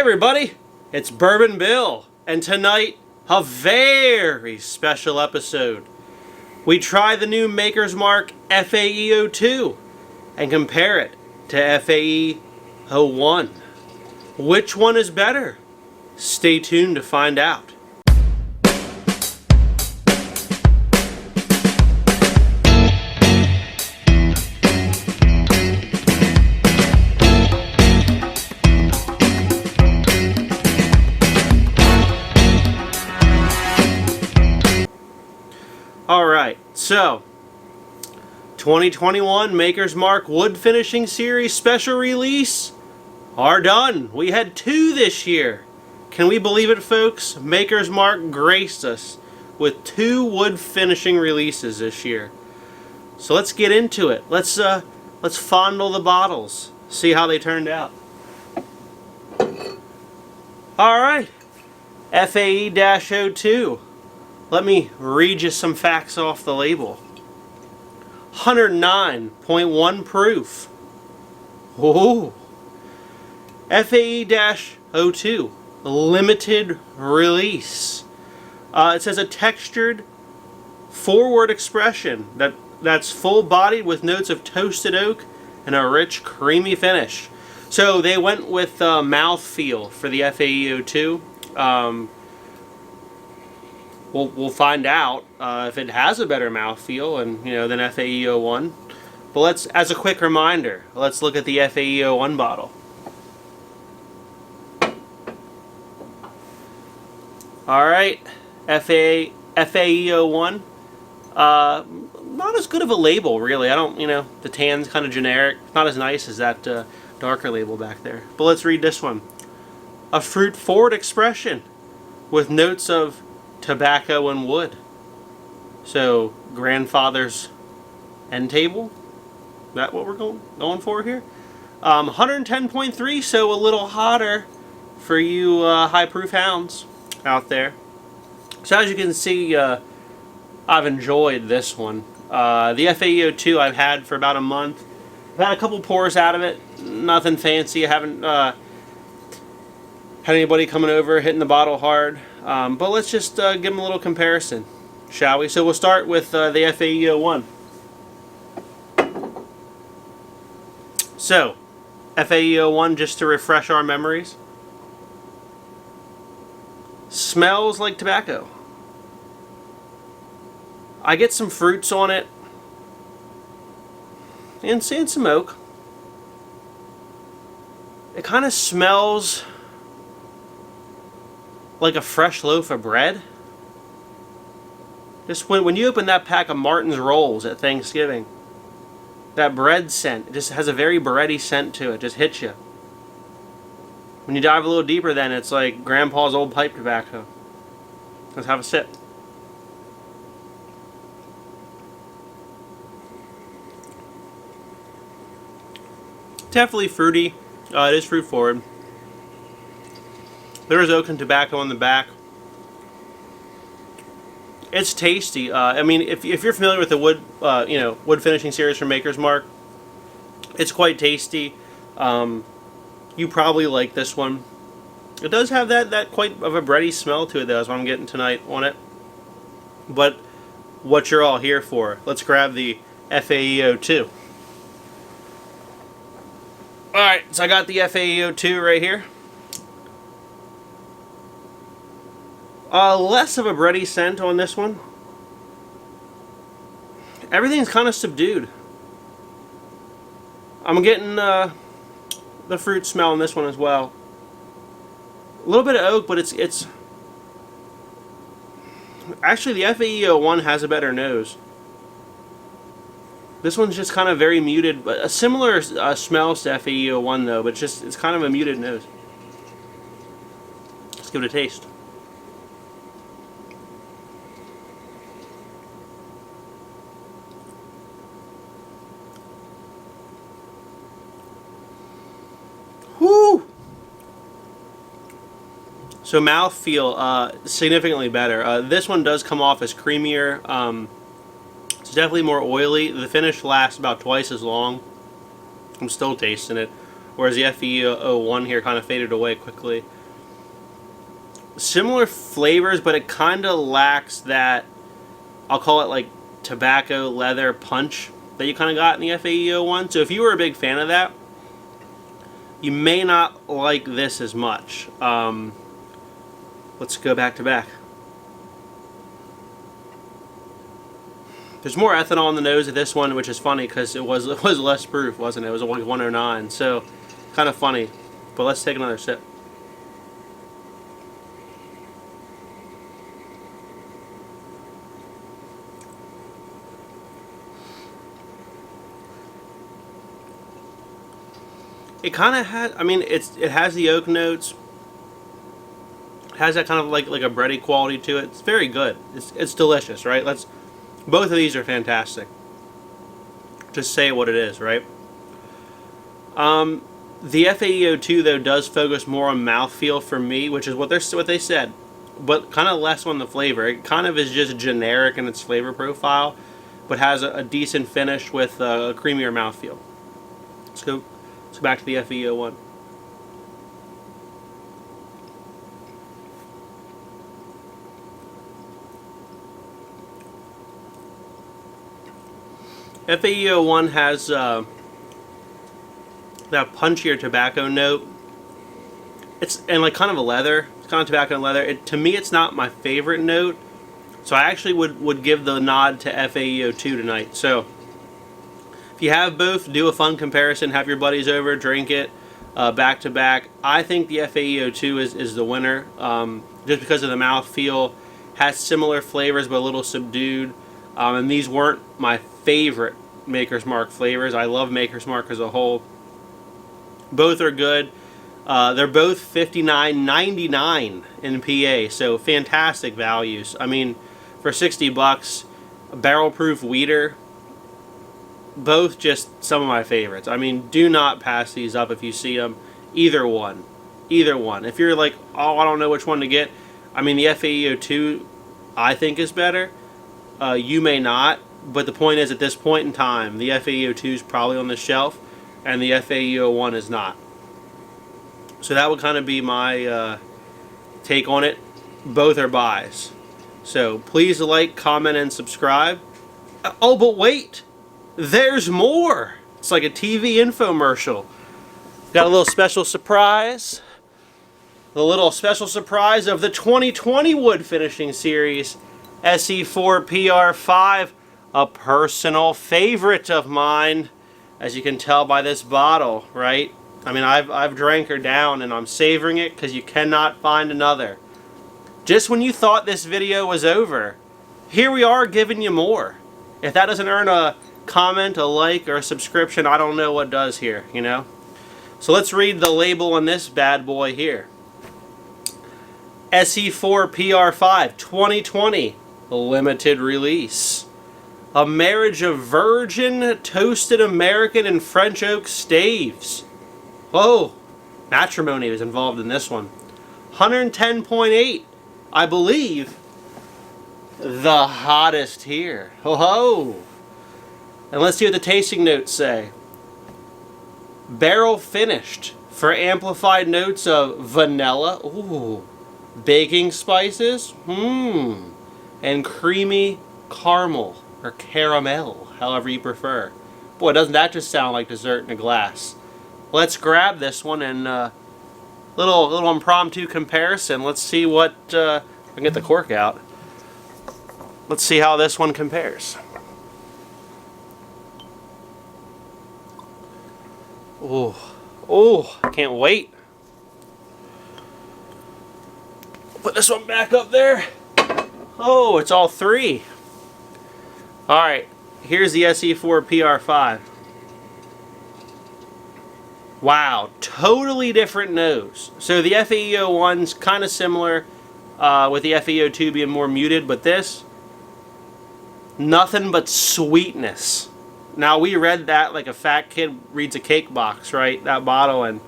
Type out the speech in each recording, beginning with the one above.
everybody, it's Bourbon Bill, and tonight, a very special episode. We try the new Makers Mark FAE-02 and compare it to FAE-01. Which one is better? Stay tuned to find out. Alright, so 2021 Makers Mark Wood Finishing Series Special Release are done. We had 2 this year. Can we believe it, folks? Makers Mark graced us with 2 wood finishing releases this year. So let's get into it. Let's fondle the bottles, see how they turned out. Alright, FAE-02. Let me read you some facts off the label. 109.1 proof. Whoa. FAE-02, limited release. It says a textured forward expression that's full-bodied with notes of toasted oak and a rich, creamy finish. So they went with mouthfeel for the FAE-02. We'll find out if it has a better mouthfeel than FAE-01. But as a quick reminder, let's look at the FAE-01 bottle. All right, FAE-01. Not as good of a label, really. The tan's kind of generic. Not as nice as that darker label back there. But let's read this one. A fruit forward expression with notes of tobacco and wood. So grandfather's end table. Is that what we're going for here? 110.3, so a little hotter for you high proof hounds out there. So as you can see, I've enjoyed this one. The FAE-02 I've had for about a month. I've had a couple pours out of it. Nothing fancy. I haven't had anybody coming over hitting the bottle hard. But let's just give them a little comparison, shall we? So we'll start with the FAE-01. So, FAE-01, just to refresh our memories, smells like tobacco. I get some fruits on it, and some oak. It kind of smells like a fresh loaf of bread. Just when you open that pack of Martin's rolls at Thanksgiving, that bread scent, it just has a very bready scent to it, just hits you. When you dive a little deeper, then it's like Grandpa's old pipe tobacco. Let's have a sip. Definitely fruity. It is fruit forward. There is oak and tobacco on the back. It's tasty. If you're familiar with the wood finishing series from Makers Mark, it's quite tasty. You probably like this one. It does have that quite of a bready smell to it, though. That's what I'm getting tonight on it. But what you're all here for? Let's grab the FAE-02. All right, so I got the FAE-02 right here. Less of a bready scent on this one. Everything's kind of subdued. I'm getting the fruit smell in this one as well. A little bit of oak, but it's actually the FAE-01 has a better nose. This one's just kind of very muted, but a similar smells to FAE-01 though, but it's kind of a muted nose. Let's give it a taste. Woo! So mouthfeel, significantly better. This one does come off as creamier. It's definitely more oily. The finish lasts about twice as long. I'm still tasting it. whereas the FAE-01 here kind of faded away quickly. Similar flavors, but it kind of lacks that, I'll call it like tobacco leather punch that you kind of got in the FAE-01. So if you were a big fan of that, you may not like this as much. Let's go back to back. There's more ethanol in the nose of this one, which is funny because it was less proof, wasn't it? It was like 109, so kind of funny. But let's take another sip. It kind of has, I mean, it has the oak notes. It has that kind of like a bready quality to it. It's very good. It's delicious, right? Both of these are fantastic. Just say what it is, right? The FAE-02 though does focus more on mouthfeel for me, which is what they said, but kind of less on the flavor. It kind of is just generic in its flavor profile, but has a decent finish with a creamier mouthfeel. Let's go back to the FAE-01. FAE-01 has that punchier tobacco note. And like kind of a leather. It's kind of tobacco and leather. To me, it's not my favorite note. So I actually would give the nod to FAE-02 tonight. So if you have both, do a fun comparison. Have your buddies over, drink it back to back. I think the FAE-02 is the winner, just because of the mouthfeel. Has similar flavors but a little subdued. And these weren't my favorite Makers Mark flavors. I love Makers Mark as a whole. Both are good. They're both $59.99 in PA, so fantastic values. I mean, for $60, a barrel-proof weeder. Both just some of my favorites. I mean, do not pass these up if you see them. Either one. Either one. If you're like, oh, I don't know which one to get. I mean, the FAE-02 I think is better. You may not. But the point is, at this point in time, the FAE-02 is probably on the shelf, and the FAE-01 is not. So that would kind of be my take on it. Both are buys. So please like, comment, and subscribe. Oh, but wait! There's more! It's like a TV infomercial. Got a little special surprise. The little special surprise of the 2020 wood finishing series, SE4 PR5, a personal favorite of mine, as you can tell by this bottle, right? I mean, I've drank her down and I'm savoring it because you cannot find another. Just when you thought this video was over, here we are giving you more. If that doesn't earn a comment, a like, or a subscription, I don't know what does here, you know? So let's read the label on this bad boy here. SE4 PR5 2020 limited release. A marriage of virgin, toasted American, and French oak staves. Whoa, matrimony was involved in this one. 110.8, I believe, the hottest here. Ho ho! And let's see what the tasting notes say. Barrel finished for amplified notes of vanilla, ooh, baking spices, and creamy caramel. Or caramel, however you prefer. Boy, doesn't that just sound like dessert in a glass? Let's grab this one and little impromptu comparison. Let's see what I can get the cork out. Let's see how this one compares. Oh, I can't wait. Put this one back up there. Oh, it's all three. Alright, here's the SE4 PR5. Wow, totally different nose. So the FAE-01's kind of similar, with the FAE-02 being more muted, but this, nothing but sweetness. Now, we read that like a fat kid reads a cake box, right? That bottle, and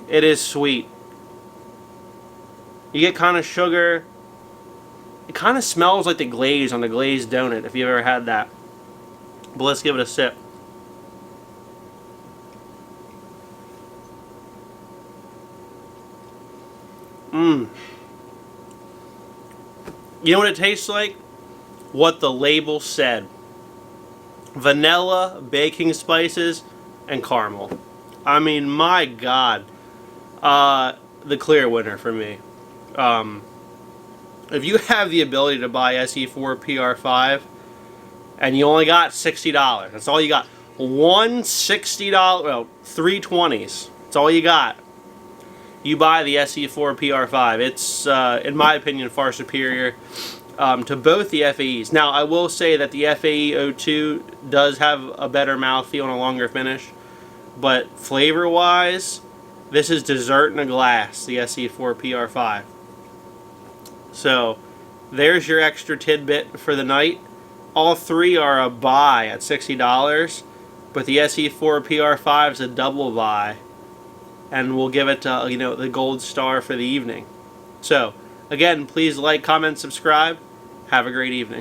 it is sweet. You get kind of sugar. It kind of smells like the glaze on the glazed donut, if you've ever had that. But let's give it a sip. You know what it tastes like? What the label said. Vanilla, baking spices, and caramel. I mean, my God. The clear winner for me. If you have the ability to buy SE4 PR5 and you only got $60, that's all you got. One $60, well, 320s. That's all you got. You buy the SE4 PR5. It's, in my opinion, far superior to both the FAEs. Now, I will say that the FAE-02 does have a better mouthfeel and a longer finish, but flavor-wise, this is dessert in a glass, the SE4 PR5. So, there's your extra tidbit for the night. All three are a buy at $60, but the SE4 PR5 is a double buy, and we'll give it the gold star for the evening. So, again, please like, comment, subscribe. Have a great evening.